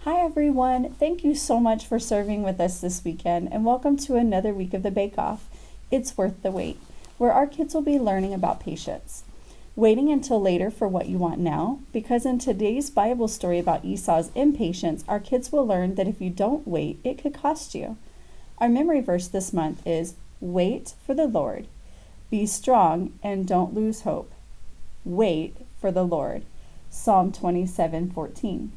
Hi everyone, thank you so much for serving with us this weekend and welcome to another week of the Bake Off. It's worth the wait, where our kids will be learning about patience. Waiting until later for what you want now, because in today's Bible story about Esau's impatience, our kids will learn that if you don't wait, it could cost you. Our memory verse this month is, wait for the Lord. Be strong and don't lose hope. Wait for the Lord. Psalm 27:14.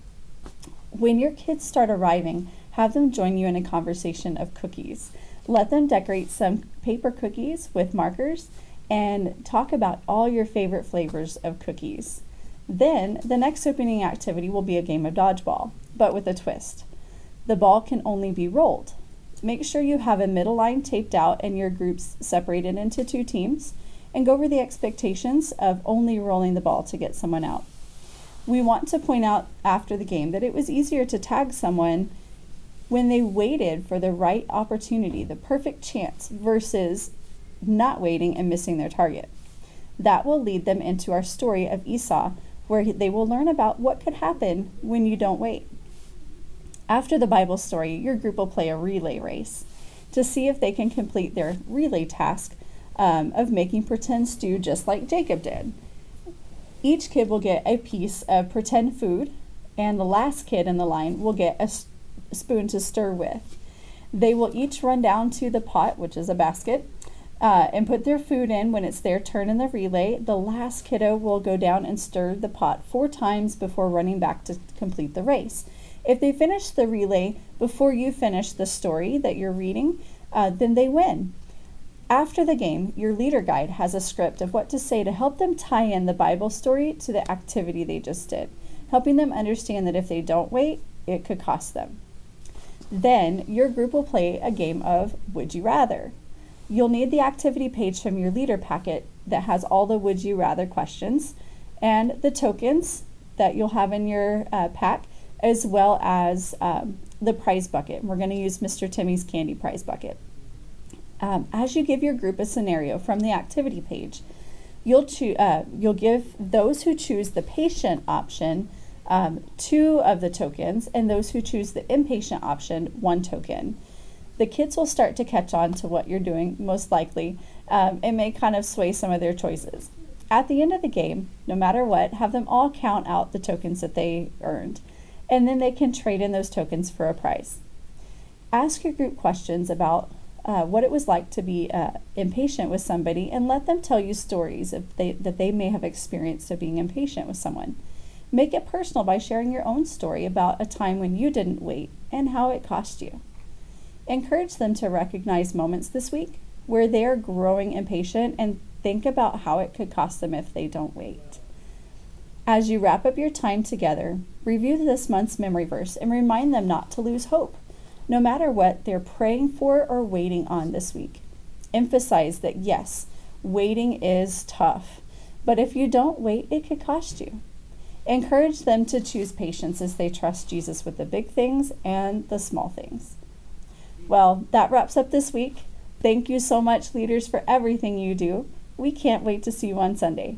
When your kids start arriving, have them join you in a conversation of cookies. Let them decorate some paper cookies with markers and talk about all your favorite flavors of cookies. Then, the next opening activity will be a game of dodgeball, but with a twist. The ball can only be rolled. Make sure you have a middle line taped out and your groups separated into two teams, and go over the expectations of only rolling the ball to get someone out. We want to point out after the game that it was easier to tag someone when they waited for the right opportunity, the perfect chance, versus not waiting and missing their target. That will lead them into our story of Esau, where they will learn about what could happen when you don't wait. After the Bible story, your group will play a relay race to see if they can complete their relay task of making pretend stew just like Jacob did. Each kid will get a piece of pretend food, and the last kid in the line will get a spoon to stir with. They will each run down to the pot, which is a basket, and put their food in when it's their turn in the relay. The last kiddo will go down and stir the pot 4 times before running back to complete the race. If they finish the relay before you finish the story that you're reading, then they win. After the game, your leader guide has a script of what to say to help them tie in the Bible story to the activity they just did, helping them understand that if they don't wait, it could cost them. Then, your group will play a game of Would You Rather. You'll need the activity page from your leader packet that has all the Would You Rather questions and the tokens that you'll have in your pack, as well as the prize bucket. We're going to use Mr. Timmy's candy prize bucket. As you give your group a scenario from the activity page, you'll give those who choose the patient option 2 of the tokens, and those who choose the impatient option 1 token. The kids will start to catch on to what you're doing, most likely. It may kind of sway some of their choices. At the end of the game, no matter what, have them all count out the tokens that they earned, and then they can trade in those tokens for a prize. Ask your group questions about what it was like to be impatient with somebody, and let them tell you stories that they may have experienced of being impatient with someone. Make it personal by sharing your own story about a time when you didn't wait and how it cost you. Encourage them to recognize moments this week where they are growing impatient and think about how it could cost them if they don't wait. As you wrap up your time together, review this month's memory verse and remind them not to lose hope, no matter what they're praying for or waiting on this week. Emphasize that yes, waiting is tough, but if you don't wait, it could cost you. Encourage them to choose patience as they trust Jesus with the big things and the small things. Well, that wraps up this week. Thank you so much, leaders, for everything you do. We can't wait to see you on Sunday.